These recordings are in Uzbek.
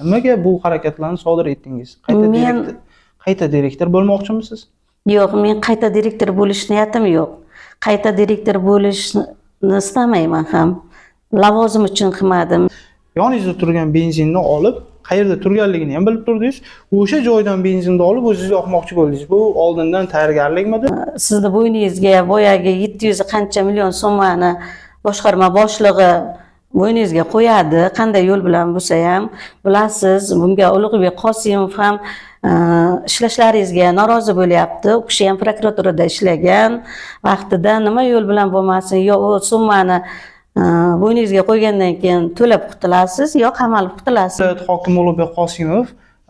Nimaga bu harakatlarni sodir etdingiz? Qayta direktor bo'lmoqchimisiz? Yo'q, men qayta direktor bo'lish niyatim yo'q. Qayta direktor bo'lishni istamayman ham. Lavozim uchun qilmadim. Yoningizda turgan benzinni olib, qayerda turganligini ham bilib turdingiz. O'sha joydan benzinni olib o'zingiz yoqmoqchi bo'ldingiz. Bu oldindan tayyorgarlikmidi? Sizni bo'yningizga boyagi 700 qancha million so'mani boshqarma boshlig'i bo'yningizga qo'yadi. Qanday yo'l bilan bo'lsa ham, bilasiz, bunga Ulug'bek Qosimov ham ishlashlaringizga norozi bo'lyapti. U kishi ham prokuraturada ishlagan. Vaqtida nima yo'l bilan bo'lmasin, yo o summani bo'yningizga qo'ygandan keyin to'lab qutulasiz, yo qamalib qutulasiz. Hokim Ulug'bek Qosimov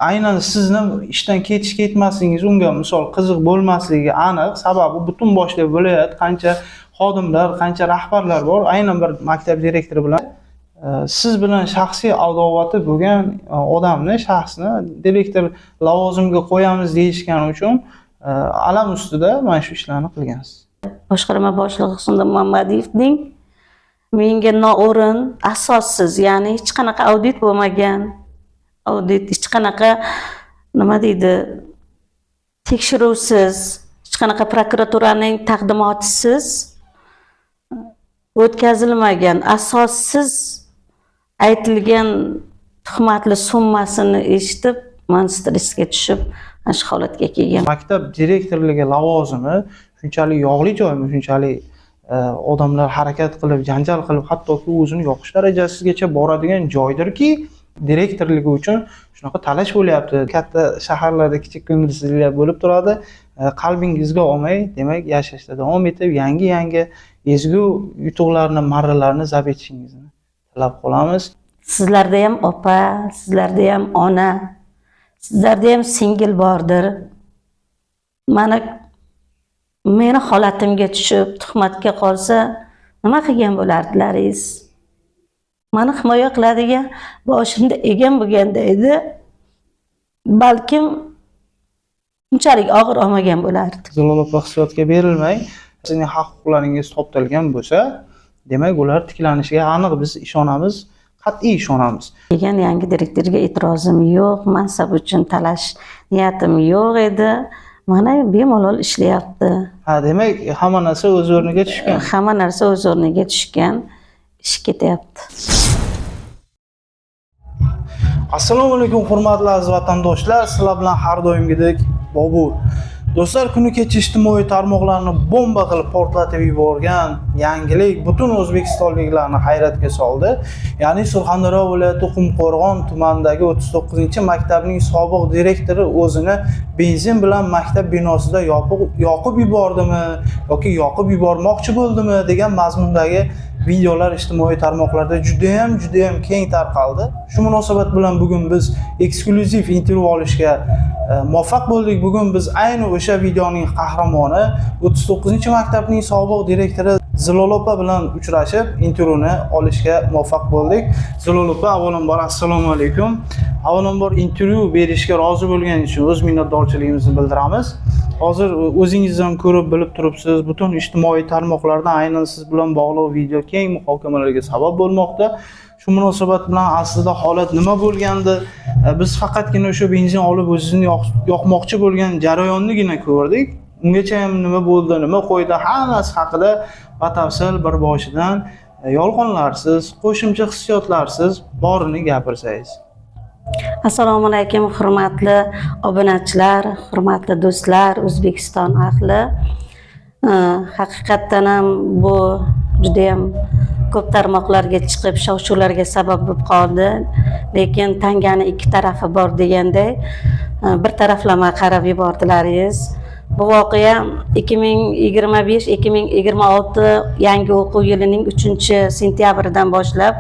aynan sizni ishdan ketmasligingiz unga misol qiziq bo'lmasligi aniq. Sababi butun boshli viloyat qancha xodimlar, qancha rahbarlar bor. Aynan bir maktab direktori bilan siz bilan shaxsiy adovati bo'lgan odamni, shaxsni direktor lavozimiga qo'yamiz deyishgani uchun alam ustida mana shu ishlarni qilgansiz. Boshqarma boshlig'i Husnidin Muhammadiyevning menga noo'rin, asossiz, ya'ni hech qanaqa audit bo'lmagan, hech qanaqa nima deydi, tekshiruvsiz, hech qanaqa prokuraturaning taqdimotisiz o'tkazilmagan, asossiz aytilgan tuhmatli summasini eshitib, men stressga tushib, mana shu holatga kelgan. Maktab direktorligi lavozimi shunchalik yog'li joymi, shunchalik odamlar harakat qilib, janjal qilib, hattoki o'zini yoqish darajasigacha boradigan joydirki, direktorligi uchun shunaqa talash bo'lyapti. Katta shaharlarda kichik ko'ngilsizliklar bo'lib turadi. Qalbingizga olmay, demak, yashashda davom etib, yangi ezgu yutuqlarni, marralarni zabt etishingizni tilab qolamiz. Sizlarda ham opa, sizlarda ham ona, sizlarda ham singil bordir. Meni holatimga tushib, tuhmatga qolsa, nima qilgan bo'lardilaringiz? Meni himoya qiladigan boshimda egam bo'lganda edi, balkim unchalik og'ir olmagan bo'lardi. Zulolov hissiyotga berilmang. Sizning haq-huquqlaringiz toptalgan bo'lsa, demak, ular tiklanishiga aniq biz ishonamiz, qat'iy ishonamiz. Degan yangi direktorga e'tirozim yo'q, mansab uchun talash niyatim yo'q edi. Mana bemalol ishlayapti. Demak, hamma narsa o'z o'rniga tushgan. Hamma narsa o'z o'rniga tushgan, ish ketyapti. Assalomu alaykum, hurmatli aziz vatandoshlar. Sizlar bilan har doimgidek Bobur. Do'stlar, kuni kecha ijtimoiy tarmoqlarni bomba qilib portlatib yuborgan yangilik butun o'zbekistonliklarni hayratga soldi. Ya'ni Surxondaryo viloyati Qumqo'rg'on tumanidagi 39-maktabning sobiq direktori o'zini benzin bilan maktab binosida yoqib yubordimi yoki yoqib yubormoqchi bo'ldimi degan mazmundagi videolar ijtimoiy tarmoqlarda juda ham keng tarqaldi. Shu munosabat bilan bugun biz eksklyuziv intervyu olishga muvaffaq bo'ldik. Bugun biz ayni o'sha videoning qahramoni 39-maktabning sobiq direktori Zilol opa bilan uchrashib, intervyuni olishga muvaffaq bo'ldik. Zilol opa, avvalambor assalomu alaykum. Avvalambor intervyu berishga rozi bo'lganingiz uchun o'z minnatdorchiligimizni bildiramiz. Hozir o'zingiz ham ko'rib bilib turibsiz, butun ijtimoiy tarmoqlarda aynan siz bilan bog'liq video keng muhokamalarga sabab bo'lmoqda. Shu munosabat bilan aslida holat nima bo'lgandi? Biz faqatgina o'sha benzin olib o'zini yoqmoqchi bo'lgan jarayonnigina ko'rdik. Ungacha ham nima bo'ldi, nima qo'ydi, hammasi haqida batafsil bir boshidan yolg'onlarsiz, qo'shimcha hissiyotlarsiz borini gapirsangiz. Assalomu alaykum, hurmatli obunachilar, hurmatli do'stlar, O'zbekiston ahli. Haqiqatan ham bu juda ham ko'p tarmoqlarga chiqib, shov-shuvlarga sabab bo'lib qoldi. Lekin tangani ikki tarafi bor deganday, bir taraflama qarab yubordilaringiz. Bu voqea 2025-2026 yangi o'quv yilining 3-sentyabridan boshlab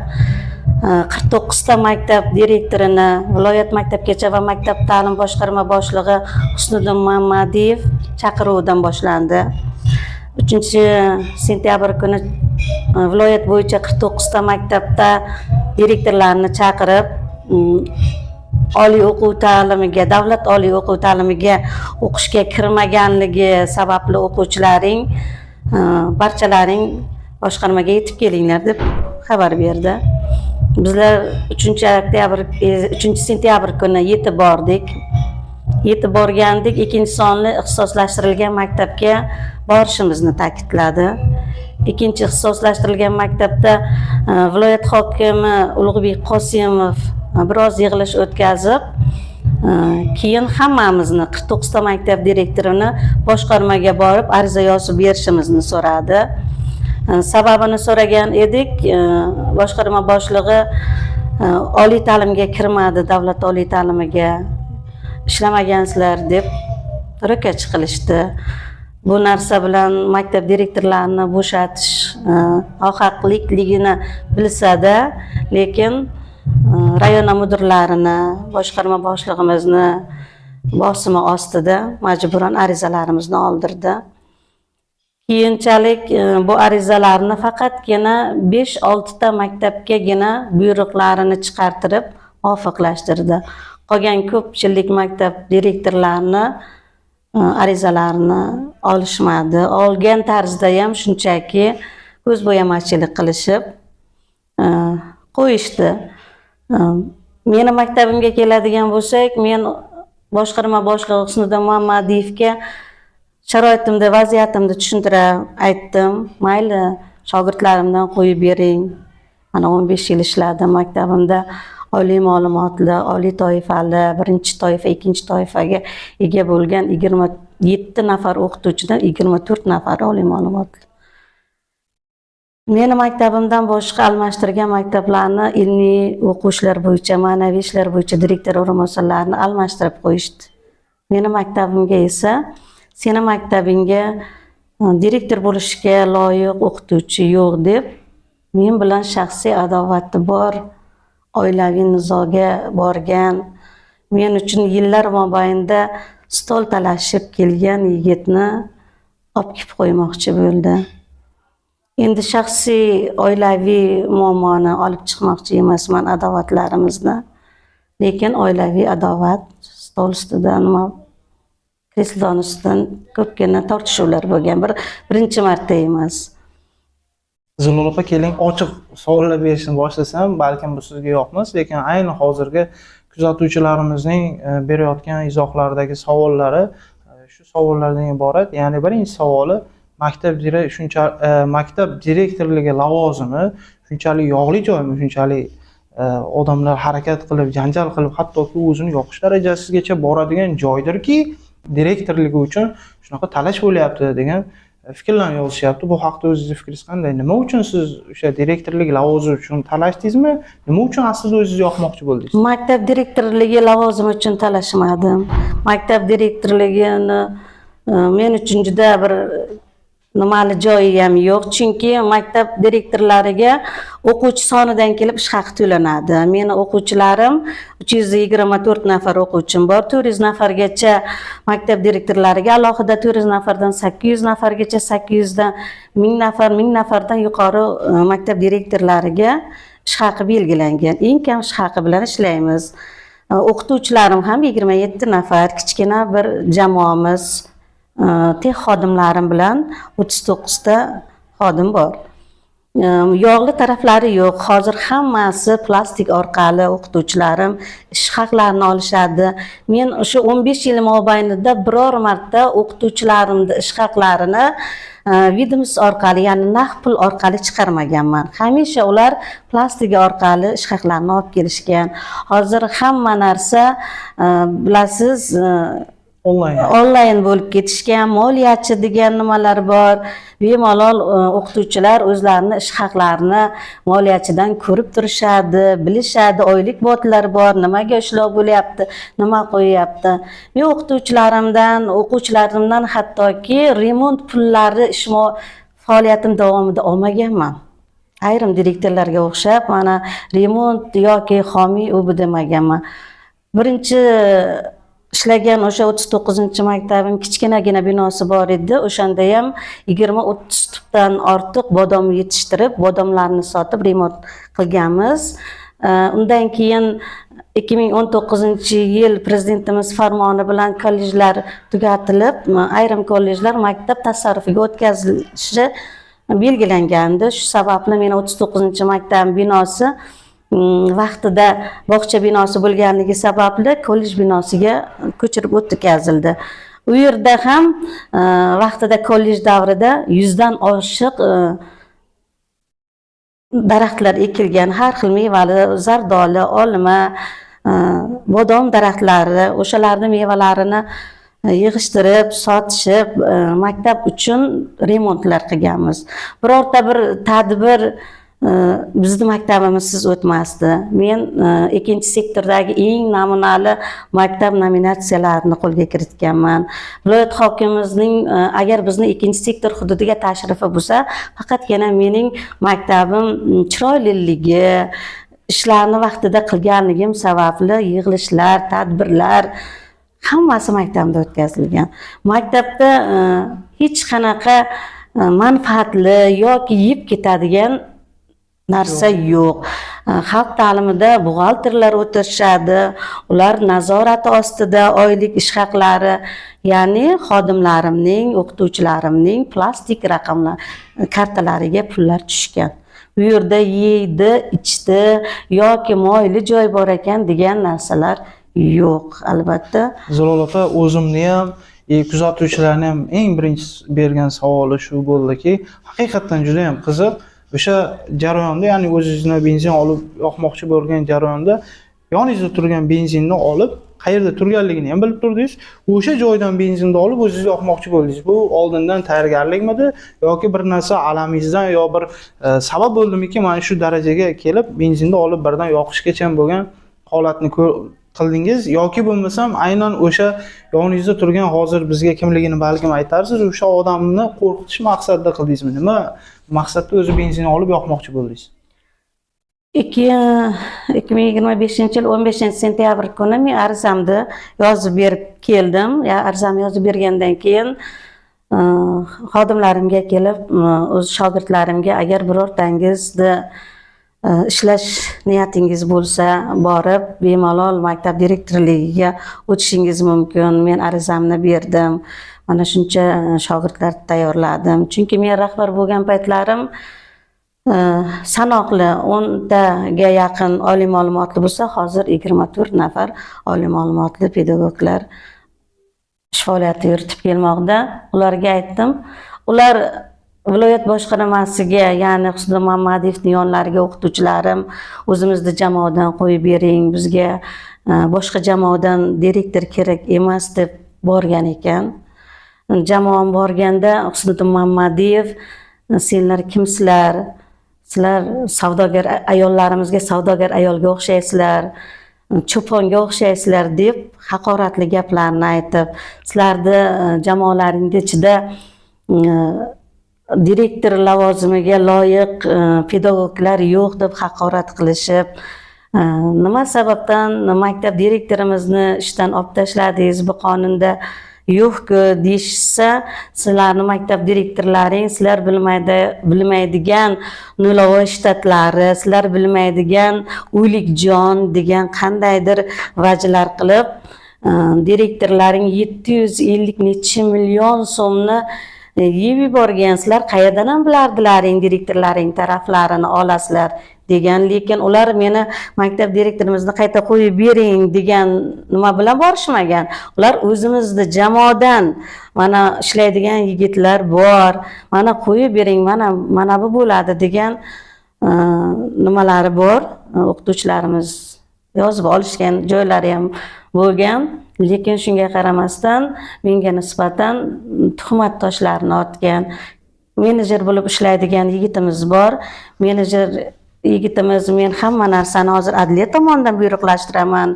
49 ta maktab direktorini, viloyat maktabgacha va maktab ta'lim boshqarma boshlig'i Husnidin Muhammadiyev chaqiruvidan boshlandi. 3-sentyabr kuni viloyat bo'yicha 49 ta maktabda direktorlarni chaqirib, oliy o'quv ta'limiga, davlat oliy o'quv ta'limiga o'qishga kirmaganligi sababli o'quvchilaring barchalaring boshqarmaga yetib kelinglar deb xabar berdi. Bizlar 3 sentyabr kuni yetib bordik. Yetib borgandik, ikkinchi sonli ixtisoslashtirilgan maktabga borishimizni ta'kidladi. Ikkinchi ixtisoslashtirilgan maktabda viloyat hokimi Ulug'bek Qosimov biroz yig'ilish o'tkazib, keyin hammamizni 49 ta maktab direktorini boshqarmaga borib ariza yozib berishimizni so'radi. Sababini so'ragan edik. Boshqarma boshlig'i oliy ta'limga kirmadi, davlat oliy ta'limiga ishlamagansilar deb ro'kach qilishdi. Bu narsa bilan maktab direktorlarini bo'shatish nohaqlikligini bilsa-da, lekin rayona mudirlarini, boshqarma boshlig'imizni bosimi ostida majburan arizalarimizni oldirdi. Keyinchalik bu arizalarni faqatgina 5-6 ta maktabgagina buyruqlarini chiqartirib muvofiqlashtirdi. Qolgan ko'pchilik maktab direktorlarini arizalarini olishmadi. Olgan tarzda ham shunchaki ko'zbo'yamachilik qilishib qo'yishdi. Meni maktabimga keladigan bo'lsak, men boshqarma boshlig'i Husniddin Muhammadiyevga sharoitimni, vaziyatimni tushuntira aytdim. Mayli, shogirdlarimdan qo'yib bering. Mana 15 yil ishladim maktabimda. Oliy ma'lumotli, oliy toifali, birinchi toifa, ikkinchi toifaga ega bo'lgan 27 nafar o'qituvchidan 24 nafar oliy ma'lumotli. Meni maktabimdan boshqa almashtirgan maktablarni ilmiy o'quvchilar bo'yicha, ma'naviy ishlar bo'yicha direktor o'rinbosarlarini almashtirib qo'yishdi. Meni maktabimga esa seni maktabingga direktor bo'lishga loyiq o'qituvchi yo'q deb men bilan shaxsiy adovati bor, oilaviy nizoga borgan, men uchun yillar mobaynida stol talashib kelgan yigitni olib kelib qo'ymoqchi bo'ldi. Endi shaxsiy oilaviy muammoni olib chiqmoqchi emasman, adovatlarimizni. Lekin oilaviy adovat stol ustidan, kreslon ustidan ko'pgina tortishuvlar bo'lgan. Birinchi marta emas. Zulul opa, keling ochiq savollar berishni boshlasam, balkim bu sizga yoqmas, lekin ayni hozirgi kuzatuvchilarimizning berayotgan izohlardagi savollari shu savollardan iborat. Ya'ni birinchi savoli, maktab direktorligi lavozimi shunchalik yog'li joymi, shunchalik odamlar harakat qilib, janjal qilib, hattoki o'zini yoqish darajasigacha boradigan joydirki, direktorligi uchun shunaqa talash bo'lyapti degan fikrlarni yozishyapti. Bu haqda o'zingiz fikringiz qanday? Nima uchun siz o'sha direktorlik lavozimi uchun talashdingizmi? Nima uchun aslida o'zingiz yoqmoqchi bo'ldingiz? Maktab direktorligi lavozimi uchun talashmadim. Maktab direktorligini men uchun juda bir nimali joyi ham yo'q, chunki maktab direktorlariga o'quvchi sonidan kelib ish haqi to'lanadi. Meni o'quvchilarim 324 nafar o'quvchim bor. 400 nafargacha maktab direktorlariga, alohida 400 nafardan 800 nafargacha, 800 dan 1000 nafardan yuqori maktab direktorlariga ish haqi belgilangan. Eng kam ish haqi bilan ishlaymiz. O'qituvchilarim ham 27 nafar, kichkina bir jamoamiz. Tek xodimlarim bilan 39 ta xodim bor. Yog'li taraflari yo'q. Hozir hammasi plastik orqali o'qituvchilarim ish haqlarini olishadi. Men o'sha 15 yil mobaynida biror marta o'qituvchilarimning ish haqlarini vidmus orqali, ya'ni naqd pul orqali chiqarmaganman. Hamisha ular plastik orqali ish haqlarini olib kelishgan. Hozir hamma narsa bilasiz, onlayn bo'lib ketishgan, moliyachi degan nimalar bor. Bemalol o'qituvchilar o'zlarini ish haqlarini moliyachidan ko'rib turishadi, bilishadi, oylik botlar bor, nimaga ishlov bo'lyapti, nima qo'yyapti. Men o'quvchilarimdan hattoki remont pullari faoliyatim davomida olmaganman. Ayrim direktorlarga o'xshab, mana remont yoki homiy u demaganman. Birinchi ishlagan o'sha 39-maktabim kichkinagina binosi bor edi. O'shanda ham 20-30 tubdan ortiq bodom yetishtirib, bodomlarni sotib remont qilganmiz. Undan keyin 2019-yil prezidentimiz farmoni bilan kollejlar tugatilib, ayrim kollejlar maktab tasarrufiga o'tkazilishi belgilangandi. Shu sababli men 39-maktab binosi vaqtida bog'cha binosi bo'lganligi sababli kollej binosiga ko'chirib o'tkazildi. U yerda ham vaqtida kollej davrida 100 dan oshiq daraxtlar ekilgan, har xil mevali, zardoli, olma, bodom daraxtlari, o'shalarni mevalarini yig'ishtirib, sotishib, maktab uchun remontlar qilganmiz. Birorta bir tadbir bizni maktabimizsiz o'tmasdi. Men ikkinchi sektordagi eng namunali maktab nominatsiyalarini qo'lga kiritganman. Viloyat hokimimizning agar bizni ikkinchi sektor hududiga tashrifi bo'lsa, faqatgina mening maktabim chiroyliligi, ishlarni vaqtida qilganligim sababli yig'ilishlar, tadbirlar hammasi maktabda o'tkazilgan. Maktabda hech qanaqa manfaatli yoki yeb ketadigan narsa yo'q. Xalq ta'limida buxgalterlar o'tirishadi, ular nazorati ostida oylik ish haqlari, ya'ni xodimlarimning, o'qituvchilarimning plastik raqamlar kartalariga pullar tushgan. Bu yerda yeydi, ichdi yoki moyli joy bor ekan degan narsalar yo'q, albatta. Zilol opa, o'zimni ham, kuzatuvchilarni ham eng birinchi bergan savoli shu bo'ldiki, haqiqatan juda ham qiziq. O'sha jarayonda, ya'ni o'zingizni benzin olib yoqmoqchi bo'lgan jarayonda yoningizda turgan benzinni olib, qayerda turganligini ham bilib turdingiz. O'sha joydan benzinni olib o'zingiz yoqmoqchi bo'ldingiz. Bu oldindan tayyorgarlikmidi yoki bir narsa alamingizdan yo bir sabab bo'ldimiki, mana shu darajaga kelib benzinni olib birdan yoqishgacha bo'lgan holatni qildingiz yoki bo'lmasam aynan o'sha yoningizda turgan, hozir bizga kimligini balkim aytarsiz, o'sha odamni qo'rqitish maqsadida qildingizmi? Nima maqsadda o'zi benzinni olib yoqmoqchi bo'ldingiz? 2025-yil 15-sentyabr kuni men arizamni yozib berib keldim. Arizamni yozib bergandan keyin xodimlarimga kelib, o'z shogirdlarimga agar birortangizni ishlash niyatingiz bo'lsa, borib bemalol maktab direktorligiga o'tishingiz mumkin. Men arizamni berdim. Mana shuncha shogirdlar tayyorladim. Chunki men rahbar bo'lgan paytlarim sanoqli 10 taga yaqin oliy ma'lumotli bo'lsa, hozir 24 nafar oliy ma'lumotli pedagoglar ish faoliyati yuritib kelmoqda. Ularga aytdim, ular viloyat boshqarmasiga, ya'ni Husniddin Muhammadiyevning yonlariga o'qituvchilarim, o'zimizni jamoadan qo'yib bering, bizga boshqa jamoadan direktor kerak emas deb borgan ekan. Jamoam borganda Husniddin Muhammadiyev, senlar kimsizlar? Sizlar savdogar ayollarimizga savdogar ayolga o'xshaysizlar, cho'ponga o'xshaysizlar deb haqoratli gaplarni aytib, sizlarni jamoalaringizda ichida direktor lavozimiga loyiq pedagoglar yo'q deb haqorat qilishib, nima sababdan maktab direktorimizni ishdan olib tashladingiz, bu qonunda yo'q-ku deyishsa, sizlarni maktab direktorlaring, sizlar bilmaydigan nulovoy shtatlari, sizlar bilmaydigan o'likjon degan qandaydir vajlar qilib, direktorlaring 750 necha million so'mni yeb yuborgan. Sizlar qayerdan ham bilardilaring direktorlaring taraflarini olasizlar degan, lekin ular meni maktab direktorimizni qayta qo'yib bering degan nima bilan borishmagan. Ular o'zimizni jamoadan mana ishlaydigan yigitlar bor, mana qo'yib bering, mana bu bo'ladi degan nimalari bor. O'qituvchilarimiz yozib olishgan joylari ham bo'lgan, lekin shunga qaramasdan menga nisbatan tuhmat toshlarni otgan. Menejer bo'lib ishlaydigan yigitimiz bor. Menejer yigitimiz, men hamma narsani hozir adliya tomonidan buyruqlashtiraman.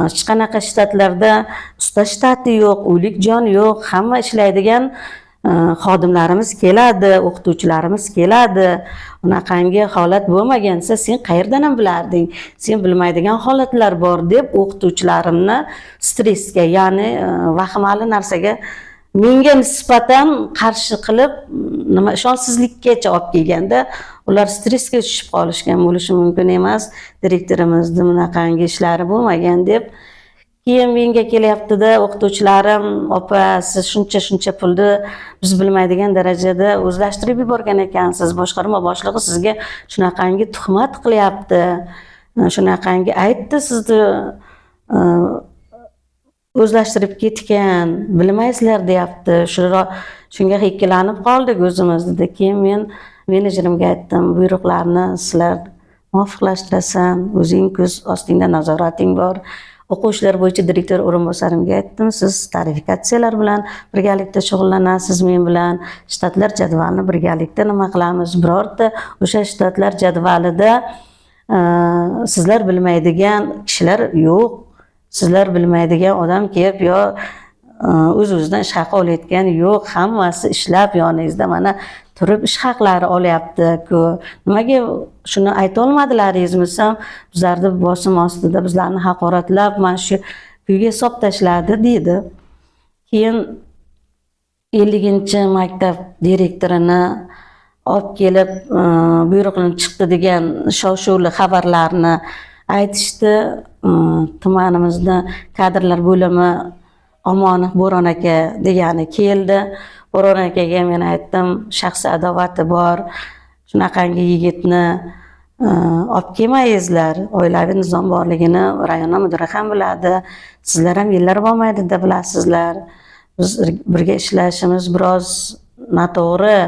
Hech qanaqa shtatlarda usta shtati yo'q, o'lik jon yo'q. Hamma ishlaydigan xodimlarimiz keladi, o'qituvchilarimiz keladi. Unaqangi holat bo'lmagansa, sen qayerdan ham bilarding? Sen bilmaydigan holatlar bor deb o'qituvchilarimni stressga, ya'ni vahimali narsaga menga nisbatan qarshi qilib, nima ishonchsizlikkacha olib kelganda, ular stressga tushib qolishgan bo'lishi mumkin emas. Direktorimizning bunaqangi ishlari bo'lmagan deb. Keyin menga kelyapti-da o'qituvchilarim, opa, siz shuncha pulni biz bilmaydigan darajada o'zlashtirib yuborgan ekansiz. Boshqarma boshlig'i sizga shunaqangi tuhmat qilyapti. shunaqangi aytdi sizni o'zlashtirib ketgan, bilmaysizlar deyapti. Shunga ikkilanib qoldik o'zimiz dedi. Keyin men menejerimga aytdim, buyruqlarni sizlar muvofiqlashtirasan, o'zing ko'z ostingda nazorating bor. O'quv ishlar bo'yicha direktor o'rinbosarimga aytdim, siz tarifikatsiyalar bilan birgalikda shug'ullanasiz men bilan. Shtatlar jadvalini birgalikda nima qilamiz? Birorta o'sha shtatlar jadvalida sizlar bilmaydigan kishilar yo'q. Sizlar bilmaydigan odam kelib yo o'z-o'zidan ish haqi olayotgan yo'q. Hammasi ishlab yoningizda mana turib ish haqlari olyapti-ku. Nimaga shuni ayta olmadilaringizmi? Bizlarni bosim ostida bizlarni haqoratlab mana shu kuyga hisob tashladi dedi. Keyin 50-maktab direktorini olib kelib buyruqni chiqdi degan shov-shuvli xabarlarni aytishdi. Tumanimizda kadrlar bo'limi Omonov Bo'ron aka degani keldi. Bo'ron akaga men aytdim, shaxsiy adovati bor. Shunaqangi yigitni olib kelmaysizlar. Oilaviy nizom borligini rayon mudiri ham biladi. Sizlar ham yillar bo'lmaydi deb bilasizlar. Biz birga ishlashimiz biroz noto'g'ri.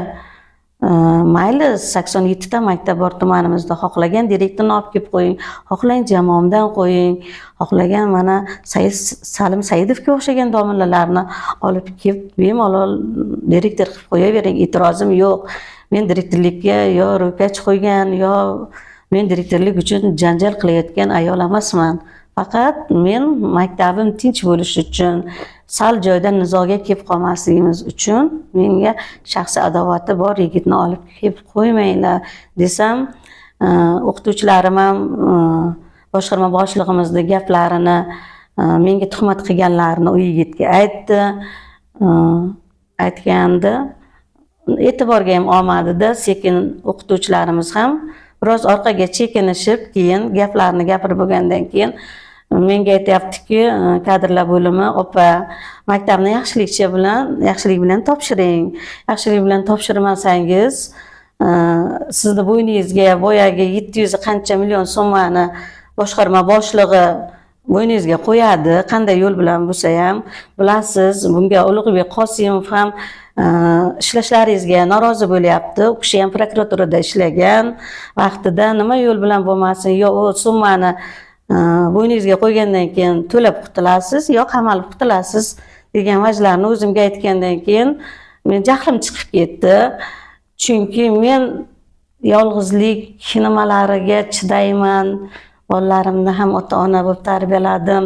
Mayli 87 ta maktab bor tumanimizda. Xohlagan direktorni olib kelib qo'ying, xohlang jamoamdan qo'ying, xohlagan mana Salim Saidovga o'xshagan domlalarni olib kelib bemalol direktor qilib qo'yavering, e'tirozim yo'q. Men direktorlikka yo ro'kach qo'ygan, yo men direktorlik uchun janjal qilayotgan ayol emasman. Faqat men maktabim tinch bo'lishi uchun, sal joydan nizoga kelib qolmasligimiz uchun menga shaxsiy adovati bor yigitni olib kelib qo'ymanglar desam, o'qituvchilarim ham boshqarma boshlig'imizni gaplarini, menga tuhmat qilganlarini u yigitga aytdi. Aytganda e'tiborga ham olmadi-da, sekin o'qituvchilarimiz ham biroz orqaga chekinishib, keyin gaplarni gapirib bo'lgandan keyin menga aytayaptiki, kadrlar bo'limi, opa, maktabni yaxshilik bilan topshiring. Yaxshilik bilan topshirmasangiz, sizni bo'yningizga boyagi 700 qancha million so'mani boshqarma boshlig'i bo'yningizga qo'yadi. Qanday yo'l bilan bo'lsa ham, bilasiz, bunga Ulug'bek Qosimov ham ishlashlaringizga norozi bo'lyapti. U kishi ham prokuraturada ishlagan vaqtida nima yo'l bilan bo'lmasin, yo o summani bo'yningizga qo'ygandan keyin to'lab qutulasiz, yo qamalib qutulasiz degan vajlarni o'zimga aytgandan keyin men jahlim chiqib ketdi. Chunki men yolg'izlik nimalariga chidayman. Bolalarimni ham ota-ona bo'lib tarbiyaladim.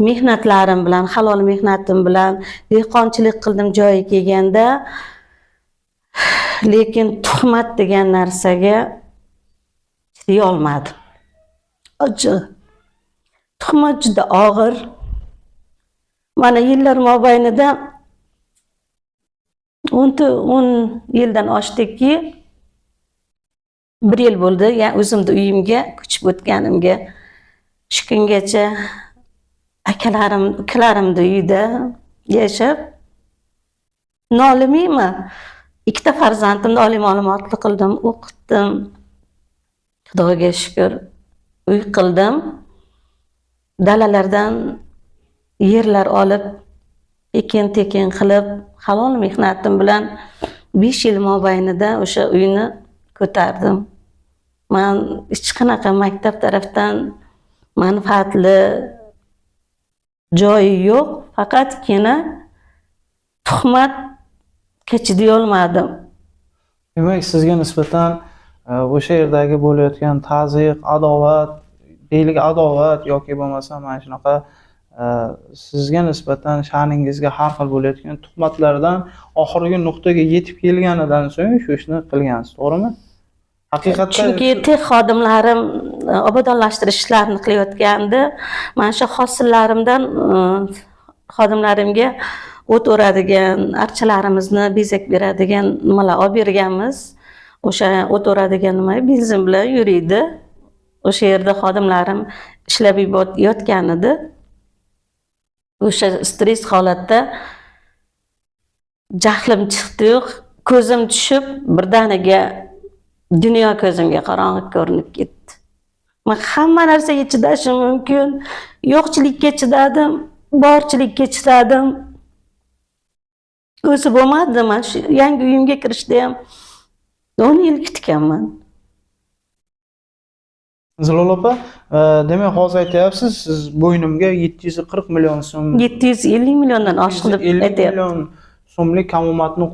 Mehnatlarim bilan, halol mehnatim bilan dehqonchilik qildim joyi kelganda. Lekin tuhmat degan narsaga chiday olmadim. Tuhmat juda og'ir. Mana yillar mobaynida 10 yildan oshdiki, 1 yil bo'ldi, ya'ni o'zimni uyimga ko'chib o'tganimga. Shu kungacha ukalarimni uyida yashab nolimayman. 2 ta farzandimni oliy ma'lumotli qildim, o'qitdim. Xudoga shukr, uy qildim. Dalalardan yerlar olib, ekin-tekin qilib, halol mehnatim bilan 5 yil mobaynida o'sha uyni ko'tardim. Men hech qanaqa maktab tarafdan manfaatli joyi yo'q, faqatgina tuhmat chiday olmadim. Demak, sizga nisbatan o'sha yerdagi bo'layotgan ta'ziq, adovat, deylik adovat yoki bo'lmasa mana shunaqa sizga nisbatan sha'ningizga har xil bo'layotgan tuhmatlardan oxirgi nuqtaga yetib kelganidan so'ng shu ishni qilgansiz, to'g'rimi? Haqiqatda chunki teg xodimlarim obodonlashtirish ishlarini qilayotganda, mana shu hosillarimdan xodimlarimga o't o'radigan, archalarimizni bezak beradigan nimalar olib berganmiz. O'sha o't o'radigan nima benzin bilan yuriydi. O'sha yerda xodimlarim ishlab yotgan edi. O'sha stress holatda jahlim chiqdi, ko'zim tushib, birdaniga dunyo ko'zimga qorong'i ko'rinib ketdi. Men hamma narsaga chidashim mumkin. Yo'qchilikka chidadim, borchilikka chidadim. O'zi bo'lmadi, men shu yangi uyimga kirishda ham 10 yil kutganman. Zilol opa, demak hozir aytyapsiz, siz bo'ynimga 740 million so'm 750 milliondan oshiq deb 50 aytyapman. million so'mlik kamomatni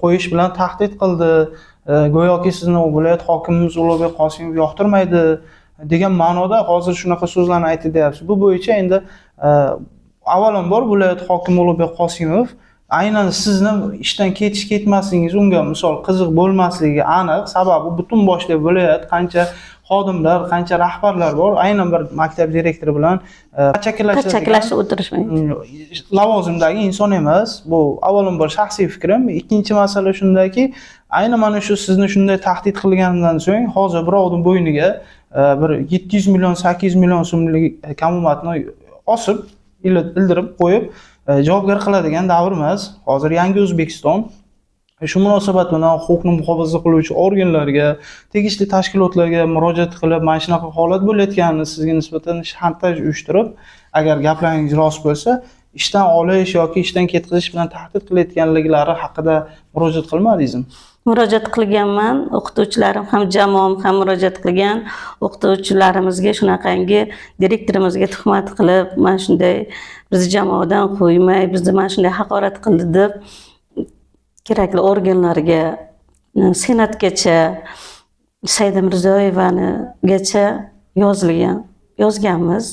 qo'yish bilan tahdid qildi. Go'yoki sizni viloyat hokimimiz Ulug'bek Qosimov yoqtirmaydi degan ma'noda hozir shunaqa so'zlarni aytyapsiz. Bu bo'yicha endi avvalambor viloyat hokimi Ulug'bek Qosimov aynan sizni ishdan ketmasligingiz unga misol qiziq bo'lmasligi aniq. Sababi butun boshli viloyat qancha xodimlar, qancha rahbarlar bor, aynan bir maktab direktori bilan Qachakilashib o'tirishmaydi. Lavozimdagi inson emas. Bu avvalambor shaxsiy fikrim. Ikkinchi masala shundaki, aynan mana shu sizni shunday tahdid qilganidan so'ng hozir birovning bo'yniga bir 700 million, 800 million so'mlik kamomatni osib, ildirib qo'yib javobgar qiladigan davr emas. Hozir yangi O'zbekiston. Shu munosabat bilan huquqni muhofaza qiluvchi organlarga, tegishli tashkilotlarga murojaat qilib, mana shunaqa holat bo'layotganini sizga nisbatan shantaj uyushtirib, agar gaplaringiz rost bo'lsa, ishdan olish yoki ishdan ketkazish bilan tahdid qilayotganliklari haqida murojaat qilmadingizmi? Murojaat qilganman, o'qituvchilarim ham jamoam ham murojaat qilgan. O'qituvchilarimizga shunaqangi direktorimizga tuhmat qilib, mana shunday bizni jamoadan qo'ymay, bizni mana shunday haqorat qildi deb kerakli organlarga, senatgacha, Saida Mirziyoyevanigacha yozganmiz.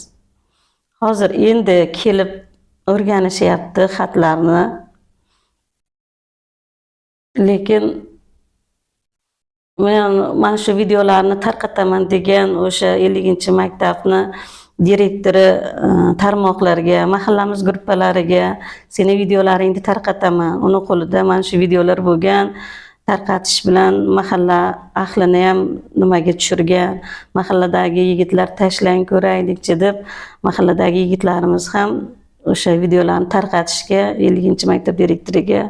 Hozir endi kelib o'rganishyapti xatlarni. Lekin men mana shu videolarni tarqataman degan o'sha 50-maktabni direktori tarmoqlarga, mahallamiz gruppalariga seni videolaringni tarqataman. Uni qo'lida mana shu videolar bo'lgan. Tarqatish bilan mahalla ahlini ham nimaga tushirgan. Mahalladagi yigitlar tashlang ko'raylikchi deb mahalladagi yigitlarimiz ham o'sha videolarni tarqatishga 50-maktab direktoriga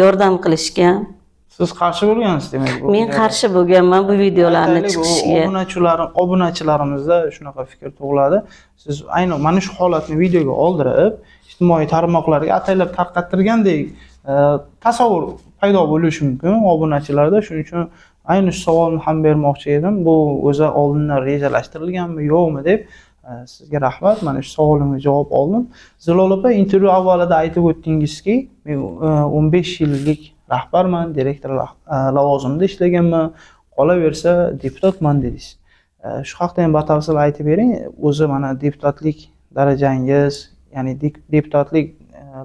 yordam qilishgan. Siz qarshi bo'lgansiz demak bu. Men qarshi bo'lganman bu videolarni chiqishiga. Obunachilarimizda shunaqa fikr tug'iladi. Siz aynan mana shu holatni videoga oldirib, ijtimoiy tarmoqlarga ataylab tarqattirgandek tasavvur paydo bo'lishi mumkin obunachilarda. Shuning uchun aynan shu savolni ham bermoqchi edim. Bu o'zi oldindan rejalashtirilganmi, yo'qmi deb sizga rahmat. Mana shu savolimga javob oldim. Zilol opa, intervyu avvalida aytib o'tdingizki, men 15 yillik rahbarman, direktor lavozimida ishlaganman, qolaversa deputatman dedingiz. Shu haqda ham batafsil aytib bering. O'zi mana deputatlik darajangiz, ya'ni deputatlik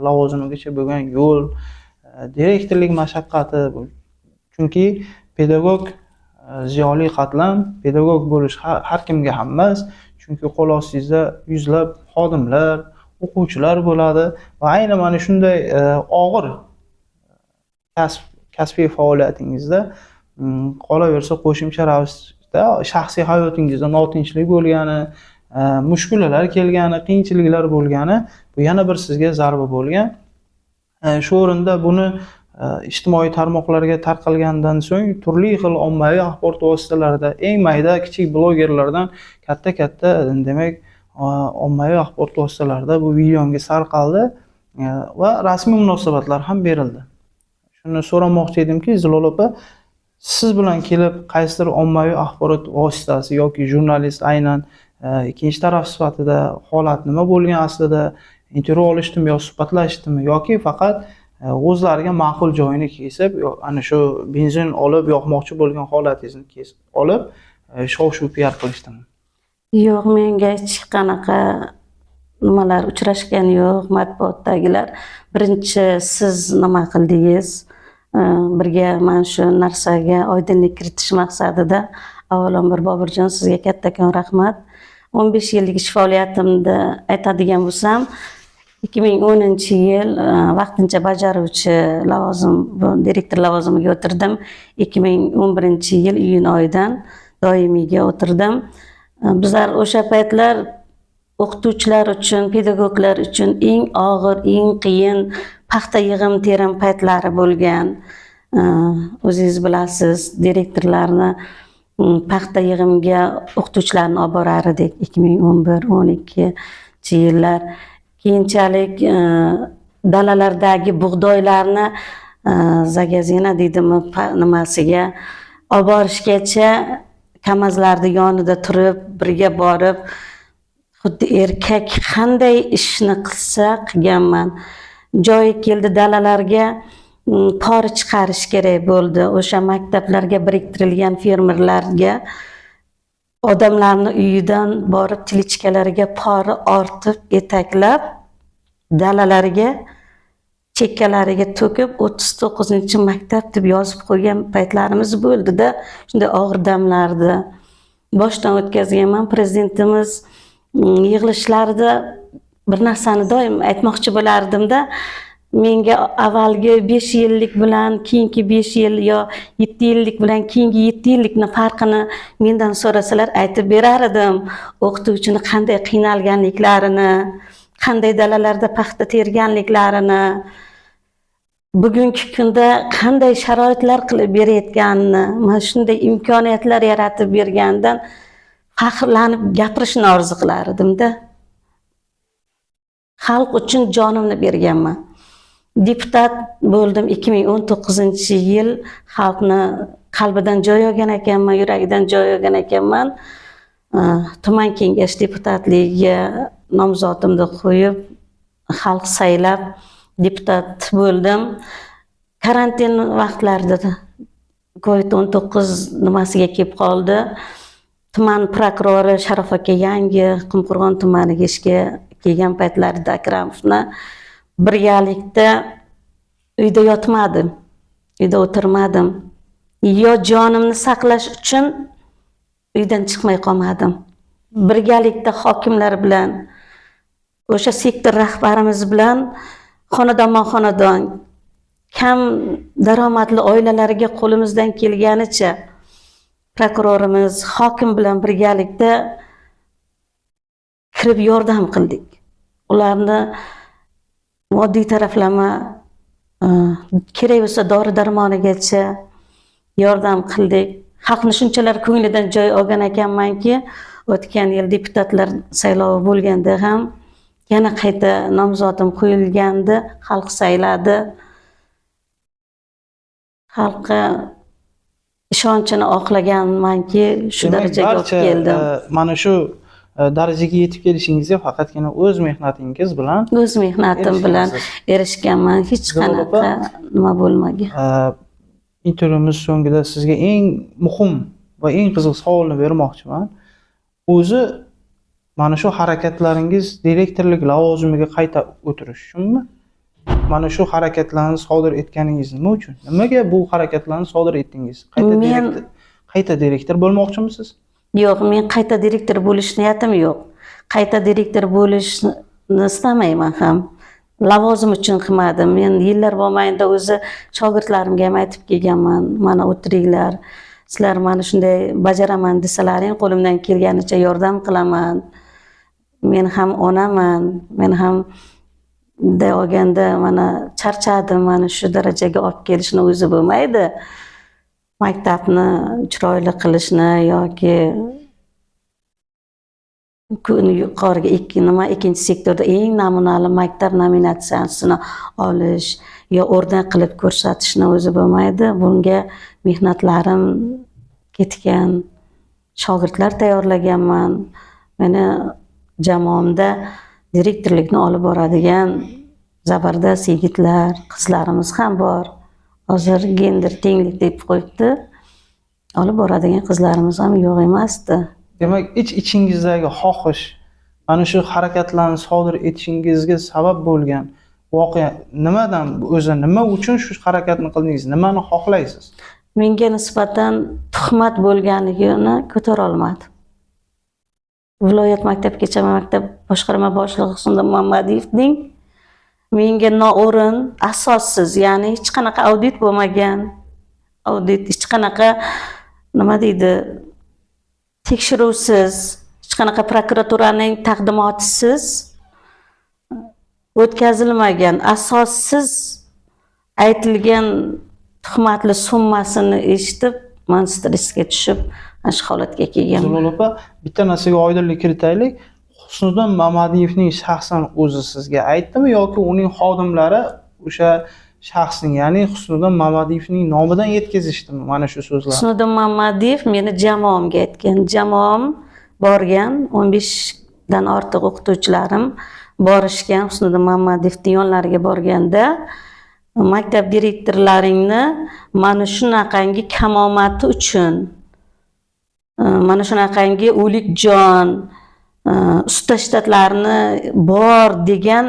lavozimigacha bo'lgan yo'l, direktorlik mashaqqati, chunki pedagog ziyoli qatlam, pedagog bo'lish har kimga ham emas. Chunki qo'l ostingizda yuzlab xodimlar, o'quvchilar bo'ladi va aynan mana shunday og'ir kasbiy faoliyatingizda qolaversa qo'shimcha ravishda shaxsiy hayotingizda notinchlik bo'lgani, mushkulalar kelgani, qiyinchiliklar bo'lgani, bu yana bir sizga zarba bo'lgan. Shu o'rinda buni ijtimoiy tarmoqlarga tarqalgandan so'ng turli xil ommaviy axborot vositalarida eng mayda kichik blogerlardan katta demak ommaviy axborot vositalarida bu videongiz tarqaldi va rasmiy munosabatlar ham berildi. Shuni so'ramoqchi edimki, Zilol opa, siz bilan kelib qaysidir ommaviy axborot vositasi yoki jurnalist aynan ikkinchi taraf sifatida holat nima bo'lgan aslida, intervyu olishdimi yo suhbatlashdimi yoki faqat o'zlariga ma'qul joyini kesib, ana shu benzin olib yoqmoqchi bo'lgan holatingizni kesib olib, shov-shuv PR qilishdimi? Yo'q, menga hech qanaqa nimalar uchrashgan yo'q, matbuotdagilar. Birinchi siz nima qildingiz? Birga mana shu narsaga oydinlik kiritish maqsadida avvalambor Boburjon sizga kattakon rahmat. 15 yillik ish faoliyatimda aytadigan bo'lsam, 2010-yil vaqtincha bajaruvchi direktor lavozimiga o'tirdim. 2011-yil iyun oyidan doimiyga o'tirdim. Bizlar o'sha paytlar o'qituvchilar uchun, pedagoglar uchun eng og'ir, eng qiyin paxta yig'im-terim paytlari bo'lgan. O'zingiz bilasiz, direktorlarni paxta yig'imiga o'qituvchilarni olib borar edik 2011-12 yillar. Keyinchalik dalalardagi bug'doylarni zagazina deydimi nimasiga olib borishgacha kamazlarni yonida turib birga borib xuddi erkak qanday ishni qilsa qilganman. Joyi keldi dalalarga pora chiqarish kerak bo'ldi. O'sha maktablarga biriktirilgan fermerlarga odamlarni uyidan borib tilichkalariga pora ortib etaklab dalalariga chekkalariga to'kib 39-maktab deb yozib qo'ygan paytlarimiz bo'ldi-da, shunday og'ir damlarda boshdan o'tkazganman. Prezidentimiz yig'ilishlarida bir narsani doim aytmoqchi bo'lardim-da, menga avvalgi 5 yillik bilan keyingi 5 yil yo 7 yillik bilan keyingi 7 yillikni farqini mendan so'rasalar aytib berar edim. O'qituvchini qanday qiynalganliklarini, qanday dalalarda paxta terganliklarini, bugungi kunda qanday sharoitlar qilib berayotganini, mana shunday imkoniyatlar yaratib berganidan faxrlanib gapirishni orzu qilar edim-da. Xalq uchun jonimni berganman. Deputat bo'ldim 2019-yil. Xalqni qalbidan joy olgan ekanman, yuragidan joy olgan ekanman. Tuman kengash deputatligiga nomzodimni qo'yib, xalq saylab deputat bo'ldim. Karantin vaqtlarida COVID-19 nimasiga kelib qoldi. Tuman prokurori Sharof aka yangi Qumqo'rg'on tumaniga ishga kelgan paytlarida Akramovni birgalikda uyda yotmadim, uyda o'tirmadim. Yo jonimni saqlash uchun uydan chiqmay qolmadim. Birgalikda hokimlar bilan, o'sha sektor rahbarimiz bilan xonadon kam daromadli oilalarga qo'limizdan kelganicha prokurorimiz, hokim bilan birgalikda kirib yordam qildik. Ularni moddiy taraflama kerak bo'lsa dori-darmonigacha yordam qildik. Xalqni shunchalar ko'nglidan joy olgan ekanmanki, o'tgan yil deputatlar saylovi bo'lganda ham yana qayta nomzodim qo'yilgandi, xalq sayladi. Xalqqa ishonchini oqlaganmanki, shu darajaga olib keldim. Mana shu darajaga yetib kelishingizga faqatgina o'z mehnatingiz bilan, o'z mehnatim bilan erishganman. Hech qanaqa nima bo'lmagan. Intervyumiz so'ngida sizga eng muhim va eng qiziq savolni bermoqchiman. O'zi mana shu harakatlaringiz direktorlik lavozimiga qayta o'tirish uchunmi? Mana shu harakatlarni sodir etganingiz nima uchun? Nimaga bu harakatlarni sodir etdingiz? Qayta direktor bo'lmoqchimisiz? Yo'q, men qayta direktor bo'lish niyatim yo'q. Qayta direktor bo'lishni istamayman ham. Lavozim uchun qilmadim. Men yillar mobaynida o'zi shogirdlarimga ham aytib kelganman. Mana o'tiringlar. Sizlar mana shunday bajaraman desalaring, qo'limdan kelganicha yordam qilaman. Men ham onaman. Men ham bunday olganda mana charchadim, mana shu darajaga olib kelishni o'zi bo'lmaydi. Maktabni chiroyli qilishni yoki yuqoriga ikkinchi sektorda eng namunali maktab nominatsiyasini olish yo o'rnak qilib ko'rsatishni o'zi bo'lmaydi. Bunga mehnatlarim ketgan, shogirdlar tayyorlaganman. Meni jamoamda direktorlikni olib boradigan zabardast yigitlar, qizlarimiz ham bor. Hozir gender tenglik deb qo'yibdi. Olib boradigan qizlarimiz ham yo'q emasdi. Demak, ich-ichingizdagi xohish, ana shu harakatlarni sodir etishingizga sabab bo'lgan voqea nimadan, o'zi nima uchun shu harakatni qildingiz? Nimani xohlaysiz? Menga nisbatan tuhmat bo'lganligini ko'tara olmadim. Viloyat maktabgacha maktab boshqarma boshlig'i Husnudin Muhammadiyevning menga noo'rin, asossiz, ya'ni hech qanaqa audit bo'lmagan, hech qanaqa nima deydi, tekshiruvsiz, hech qanaqa prokuraturaning taqdimotisiz o'tkazilmagan, asossiz aytilgan tuhmatli summasini eshitib men stressga tushib ana shu holatga kelganman. Zulol opa, bitta narsaga oydinlik kiritaylik. Husniddin Mamadiyevning shaxsan o'zi sizga aytdimi yoki uning xodimlari o'sha shaxsning, ya'ni Husniddin Mamadiyevning nomidan yetkazishdimi mana shu so'zlarni? Husniddin Mamadiyev meni jamoamga aytgan. Jamoam borgan, 15 dan ortiq o'qituvchilarim borishgan. Husniddin Mamadiyevning yonlariga borganda maktab direktorlaringni mana shunaqangi kamomati uchun, mana shunaqangi o'likjon usta shtatlarni bor degan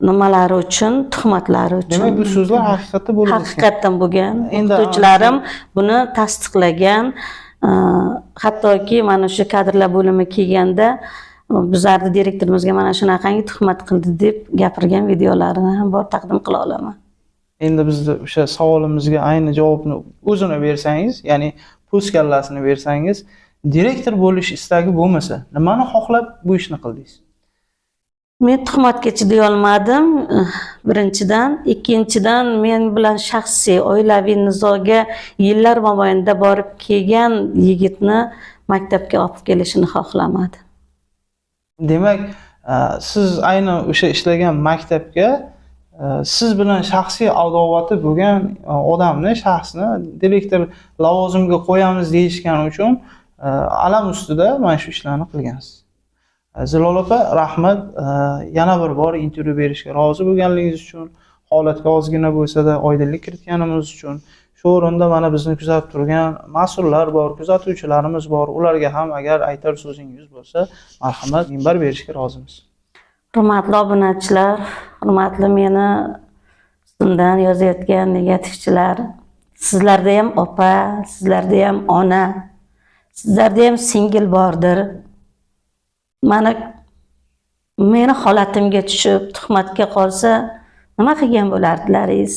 nimalari uchun, tuhmatlari uchun. Demak, bu so'zlar haqiqatda bo'lgan. Haqiqatdan bo'lgan. O'qituvchilarim buni tasdiqlagan. Hattoki mana shu kadrlar bo'limi kelganda bizlarni direktorimizga mana shunaqangi tuhmat qildi deb gapirgan videolarini ham bor, taqdim qila olaman. Endi bizni o'sha savolimizga ayni javobni o'zini bersangiz, ya'ni po'st kallasini bersangiz, direktor bo'lish istagi bo'lmasa, nimani xohlab bu ishni qildingiz? Men tuhmatga chiday olmadim, birinchidan. Ikkinchidan, men bilan shaxsiy oilaviy nizoga yillar mobaynida borib kelgan yigitni maktabga olib kelishini xohlamadim. Demak, siz ayni o'sha ishlagan maktabga siz bilan shaxsiy adovati bo'lgan odamni, shaxsni direktor lavozimiga qo'yamiz deyishgani uchun alam ustida mana shu ishlarni qilgansiz. Zulol opa, rahmat. Yana bir bor intervyu berishga rozi bo'lganligingiz uchun, holatga ozgina bo'lsa-da oydinlik kiritganimiz uchun, shu o'rinda mana bizni kuzatib turgan mas'ullar bor, kuzatuvchilarimiz bor. Ularga ham agar aytar so'zingiz bo'lsa, marhamat, minbar berishga rozimiz. Hurmatli obunachilar, hurmatli meni ustimdan yozayotgan negativchilar, sizlarda ham opa, sizlarda ham ona, sizlarda ham singil bordir. Meni holatimga tushib tuhmatga qolsa nima qilgan bo'lardilaringiz?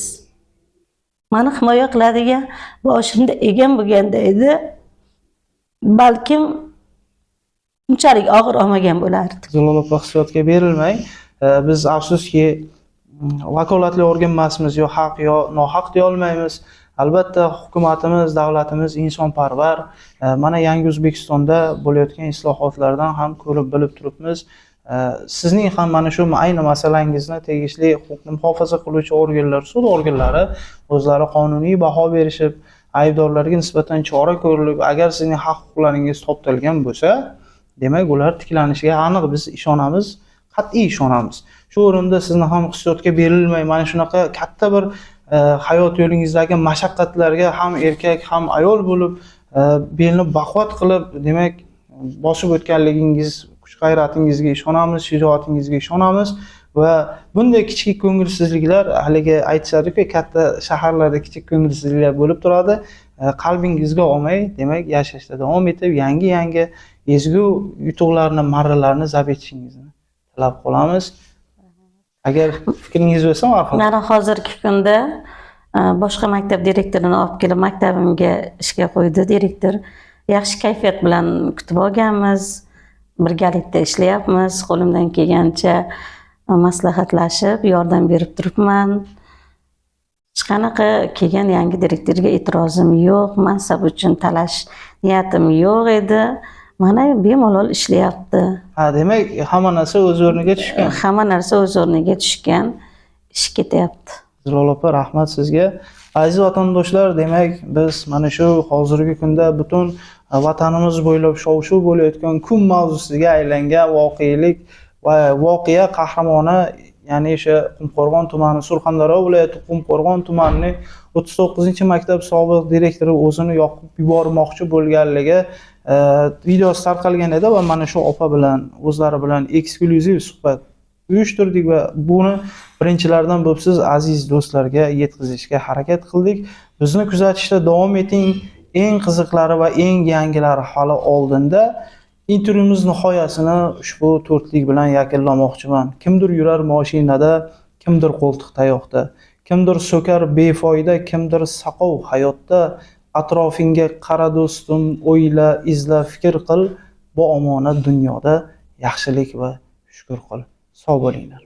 Meni himoya qiladigan boshimda egam bo'lganda edi, balkim unchalik og'ir olmagan bo'lardi. Zulol opa, hissiyotga berilmang. Biz afsuski vakolatli organ emasmiz, yo haq yo nohaq deya olmaymiz. Albatta hukumatimiz, davlatimiz insonparvar. Mana yangi O'zbekistonda bo'layotgan islohotlardan ham ko'rib bilib turibmiz. Sizning ham mana shu ayni masalangizni tegishli huquqni muhofaza qiluvchi organlar, sud organlari o'zlari qonuniy baho berishib, aybdorlarga nisbatan chora ko'rilib, agar sizning haq-huquqlaringiz toptalgan bo'lsa, demak ular tiklanishiga aniq biz ishonamiz, qat'iy ishonamiz. Shu o'rinda sizni ham hissiyotga berilmay, mana shunaqa katta bir hayot yo'lingizdagi mashaqqatlarga ham erkak, ham ayol bo'lib, belni baquvvat qilib, demak, bosib o'tganligingiz, kuch-g'ayratingizga ishonamiz, shijoatingizga ishonamiz va bunday kichik ko'ngilsizliklar, haligi aytishadi-ku, katta shaharlarda kichik ko'ngilsizliklar bo'lib turadi. Qalbingizga olmay, demak, yashashda davom etib, yangi ezgu yutuqlarni, marralarni zabt etishingizni tilab qolamiz. Agar fikringiz bo'lsa, marhamat. Mana hozirgi kunda boshqa maktab direktorini olib kelib maktabimga ishga qo'ydi direktor. Yaxshi kayfiyat bilan kutib olganmiz. Birgalikda ishlayapmiz. Qo'limdan kelgancha maslahatlashib, yordam berib turibman. Hech qanaqa kelgan yangi direktorga e'tirozim yo'q. Mansab uchun talash niyatim yo'q edi. Mana bemalol ishlayapti. Demak, hamma narsa o'z o'rniga tushgan. Hamma narsa o'z o'rniga tushgan, ish ketyapti. Zulol opa, rahmat sizga. Aziz vatandoshlar, demak, biz mana shu hozirgi kunda butun vatanimiz bo'ylab shov-shuv bo'layotgan kun mavzusiga aylangan voqelik va voqea qahramoni, ya'ni o'sha Qumqo'rg'on tumani, Surxondaryo viloyati Qumqo'rg'on tumanining 39-maktab sobiq direktori o'zini yoqib yubormoqchi bo'lganligi videosi tarqalgan edi va mana shu opa bilan, o'zlari bilan eksklyuziv suhbat uyushtirdik va buni birinchilardan bo'lib siz aziz do'stlarga yetkazishga harakat qildik. Bizni kuzatishda davom eting. Eng qiziqlari va eng yangilari hali oldinda. Intervyumiz nihoyasini ushbu to'rtlik bilan yakunlamoqchiman. Kimdir yurar mashinada, kimdir qo'ltiq tayoqda, kimdir so'kar befoyda, kimdir saqov hayotda. Atrofingga qara do'stim, o'yla, izla, fikr qil. Bu omonat dunyoda yaxshilik va shukr qil. Sog' bo'linglar.